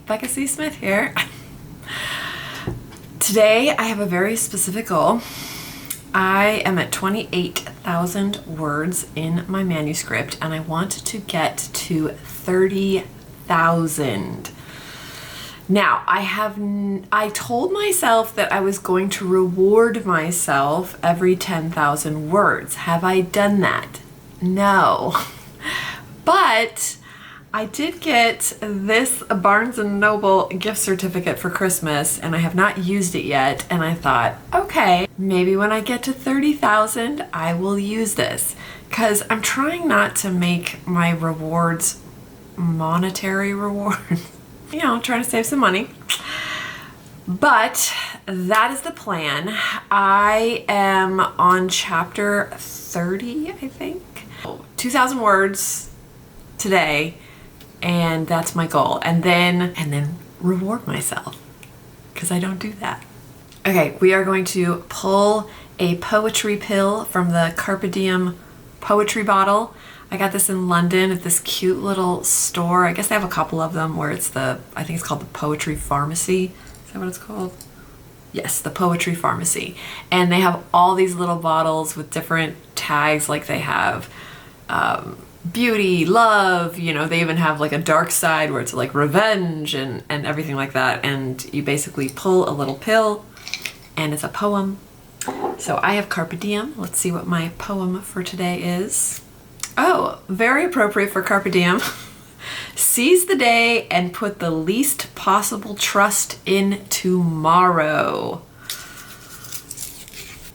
Becca C. Smith here. Today I have a very specific goal. I am at 28,000 words in my manuscript and I want to get to 30,000. Now, I told myself that I was going to reward myself every 10,000 words. Have I done that? No. But I did get this Barnes & Noble gift certificate for Christmas and I have not used it yet, and I thought, okay, maybe when I get to 30,000 I will use this, because I'm trying not to make my rewards monetary rewards. You know, trying to save some money. But that is the plan. I am on chapter 30, I think. 2,000 words today, and that's my goal. And then reward myself, because I don't do that. Okay, we are going to pull a poetry pill from the Carpe Diem poetry bottle. I got this in London at this cute little store. I guess they have a couple of them where it's I think it's called the Poetry Pharmacy. Is that what it's called? Yes, the Poetry Pharmacy. And they have all these little bottles with different tags, like they have beauty, love, you know, they even have like a dark side where it's like revenge and everything like that. And you basically pull a little pill and it's a poem. So I have Carpe Diem. Let's see what my poem for today is. Oh, very appropriate for Carpe Diem. Seize the day and put the least possible trust in tomorrow.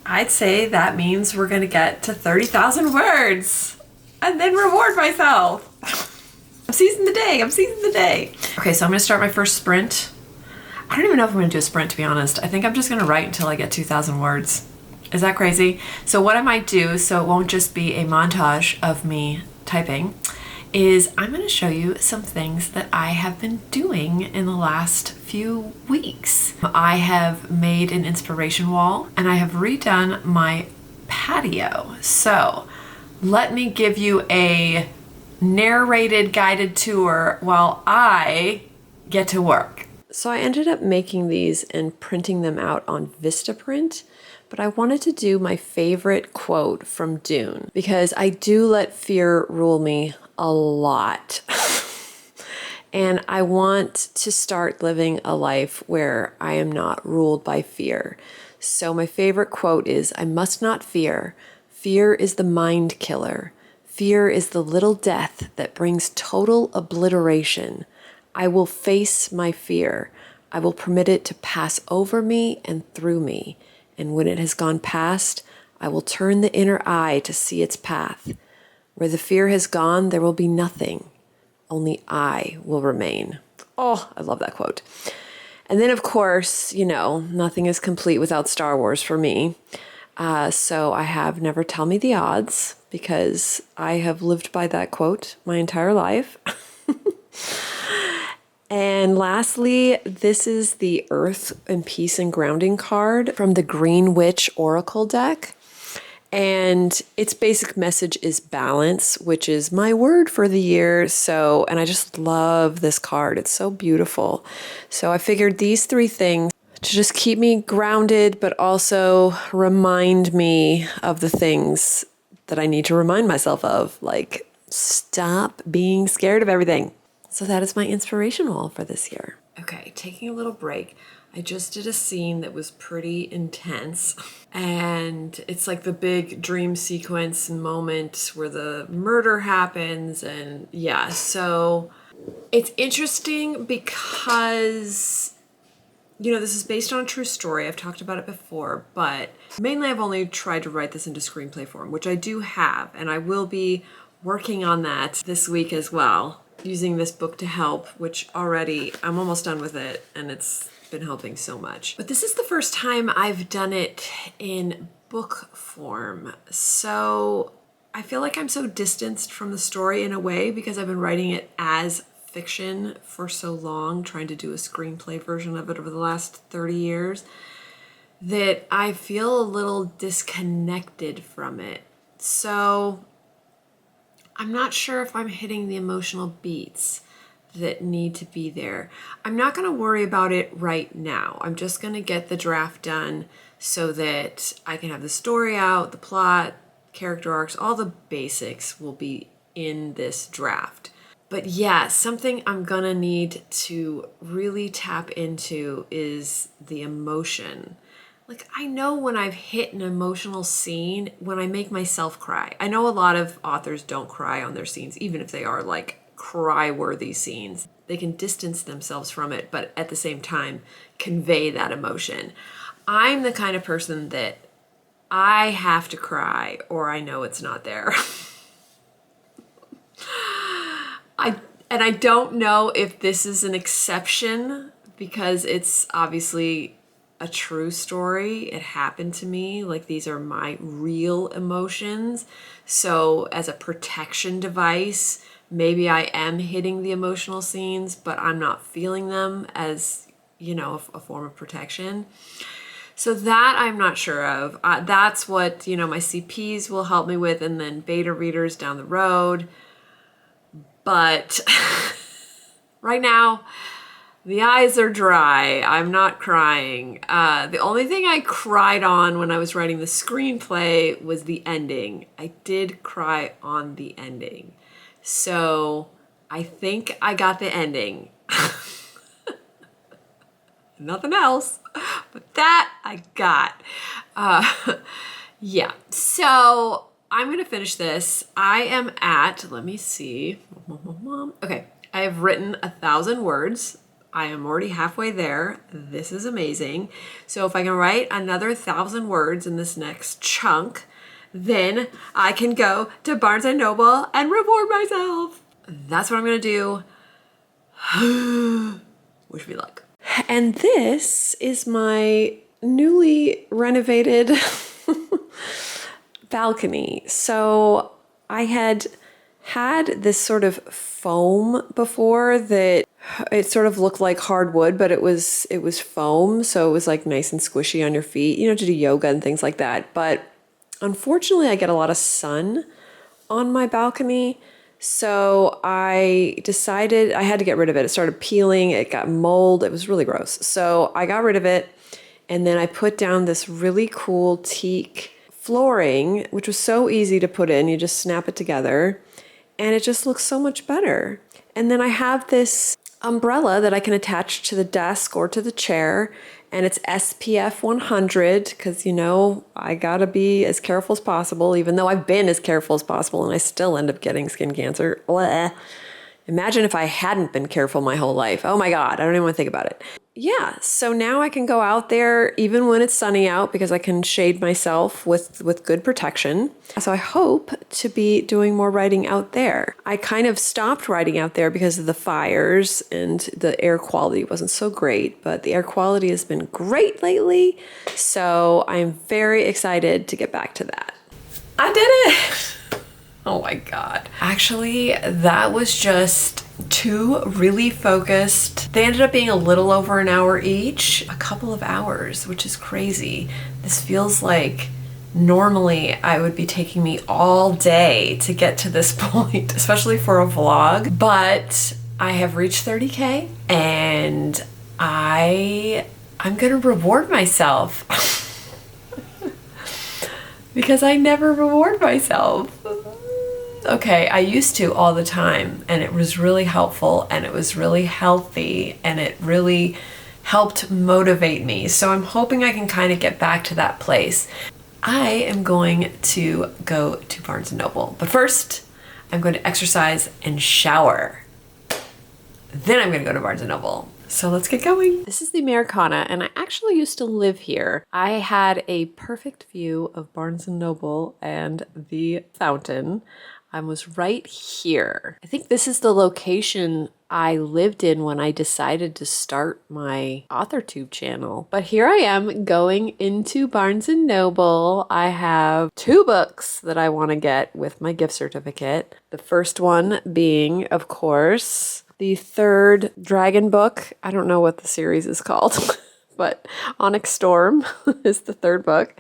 I'd say that means we're gonna get to 30,000 words and then reward myself. I'm seizing the day, I'm seizing the day. Okay, so I'm gonna start my first sprint. I don't even know if I'm gonna do a sprint, to be honest. I think I'm just gonna write until I get 2,000 words. Is that crazy? So what I might do, so it won't just be a montage of me typing, is I'm going to show you some things that I have been doing in the last few weeks. I have made an inspiration wall and I have redone my patio. So let me give you a narrated guided tour while I get to work. So I ended up making these and printing them out on Vistaprint. But I wanted to do my favorite quote from Dune, because I do let fear rule me a lot. And I want to start living a life where I am not ruled by fear. So my favorite quote is, I must not fear. Fear is the mind killer. Fear is the little death that brings total obliteration. I will face my fear. I will permit it to pass over me and through me. And when it has gone past, I will turn the inner eye to see its path. Where the fear has gone, there will be nothing. Only I will remain. Oh, I love that quote. And then, of course, you know, nothing is complete without Star Wars for me. So I have never tell me the odds, because I have lived by that quote my entire life. And lastly, this is the Earth and Peace and Grounding card from the Green Witch Oracle deck. And its basic message is balance, which is my word for the year. And I just love this card. It's so beautiful. So I figured these three things to just keep me grounded, but also remind me of the things that I need to remind myself of, like stop being scared of everything. So that is my inspiration wall for this year. Okay, taking a little break. I just did a scene that was pretty intense, and it's like the big dream sequence moment where the murder happens, and yeah, so it's interesting because, you know, this is based on a true story. I've talked about it before, but mainly I've only tried to write this into screenplay form, which I do have, and I will be working on that this week as well, using this book to help, which already I'm almost done with it and it's been helping so much. But this is the first time I've done it in book form. So I feel like I'm so distanced from the story in a way, because I've been writing it as fiction for so long, trying to do a screenplay version of it over the last 30 years, that I feel a little disconnected from it. So I'm not sure if I'm hitting the emotional beats that need to be there. I'm not going to worry about it right now. I'm just going to get the draft done so that I can have the story out, the plot, character arcs, all the basics will be in this draft. But yeah, something I'm gonna need to really tap into is the emotion. Like, I know when I've hit an emotional scene, when I make myself cry. I know a lot of authors don't cry on their scenes, even if they are like cry-worthy scenes. They can distance themselves from it, but at the same time, convey that emotion. I'm the kind of person that I have to cry or I know it's not there. I don't know if this is an exception because it's obviously a true story. It happened to me. Like, these are my real emotions. So as a protection device, maybe I am hitting the emotional scenes, but I'm not feeling them as, you know, a form of protection. So that I'm not sure of. That's what, you know, my CPs will help me with, and then beta readers down the road. But right now, the eyes are dry. I'm not crying. The only thing I cried on when I was writing the screenplay was the ending. I did cry on the ending. So I think I got the ending. Nothing else, but that I got. Yeah, so I'm going to finish this. I am at, let me see. Okay, I have written 1,000 words. I am already halfway there. This is amazing. So if I can write another 1,000 words in this next chunk, then I can go to Barnes & Noble and reward myself. That's what I'm going to do. Wish me luck. And this is my newly renovated balcony. So I had this sort of foam before that it sort of looked like hardwood, but it was foam. So it was like nice and squishy on your feet, you know, to do yoga and things like that. But unfortunately, I get a lot of sun on my balcony. So I decided I had to get rid of it. It started peeling, it got mold, it was really gross. So I got rid of it, and then I put down this really cool teak flooring, which was so easy to put in. You just snap it together, and it just looks so much better. And then I have this umbrella that I can attach to the desk or to the chair, and it's SPF 100 because, you know, I gotta be as careful as possible, even though I've been as careful as possible and I still end up getting skin cancer. Blech. Imagine if I hadn't been careful my whole life. Oh my God, I don't even want to think about it. Yeah, so now I can go out there even when it's sunny out because I can shade myself with good protection. So I hope to be doing more writing out there. I kind of stopped writing out there because of the fires and the air quality wasn't so great, but the air quality has been great lately. So I'm very excited to get back to that. I did it! Oh my God. Actually, that was just 2 really focused. They ended up being a little over an hour each, a couple of hours, which is crazy. This feels like normally I would be taking me all day to get to this point, especially for a vlog. But I have reached 30K and I'm gonna reward myself because I never reward myself. Okay, I used to all the time, and it was really helpful, and it was really healthy, and it really helped motivate me. So I'm hoping I can kind of get back to that place. I am going to go to Barnes & Noble, but first I'm going to exercise and shower. Then I'm going to go to Barnes & Noble. So let's get going. This is the Americana, and I actually used to live here. I had a perfect view of Barnes & Noble and the fountain. I was right here. I think this is the location I lived in when I decided to start my AuthorTube channel. But here I am going into Barnes & Noble. I have 2 books that I want to get with my gift certificate. The first one being, of course, the 3rd Dragon book. I don't know what the series is called, but Onyx Storm is the 3rd book.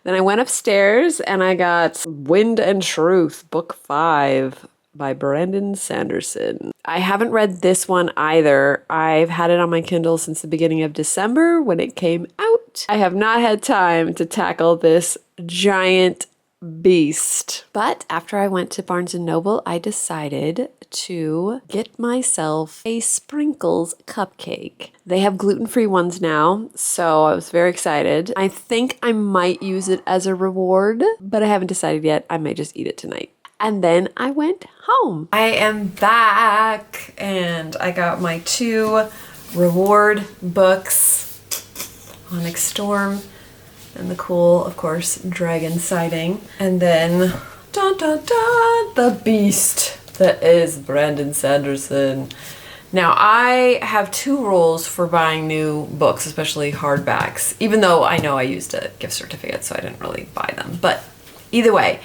Then I went upstairs and I got Wind and Truth, book 5. by Brandon Sanderson. I haven't read this one either. I've had it on my Kindle since the beginning of December when it came out. I have not had time to tackle this giant beast. But after I went to Barnes & Noble, I decided to get myself a Sprinkles cupcake. They have gluten-free ones now, so I was very excited. I think I might use it as a reward, but I haven't decided yet. I may just eat it tonight. And then I went home. I am back, and I got my 2 reward books, Onyx Storm and the cool, of course, dragon sighting. And then, dun dun dun, the beast that is Brandon Sanderson. Now, I have 2 rules for buying new books, especially hardbacks, even though I know I used a gift certificate, so I didn't really buy them. But either way,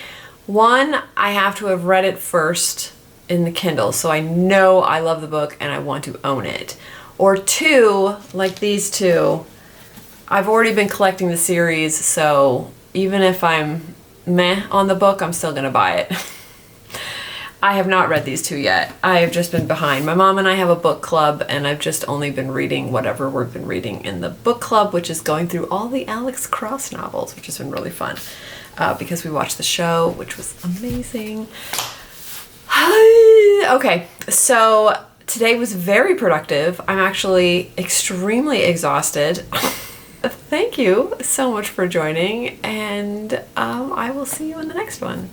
1, I have to have read it first in the Kindle, so I know I love the book and I want to own it. Or 2, like these 2, I've already been collecting the series, so even if I'm meh on the book, I'm still gonna buy it. I have not read these 2 yet. I have just been behind. My mom and I have a book club, and I've just only been reading whatever we've been reading in the book club, which is going through all the Alex Cross novels, which has been really fun because we watched the show, which was amazing. Okay, so today was very productive. I'm actually extremely exhausted. Thank you so much for joining, and I will see you in the next one.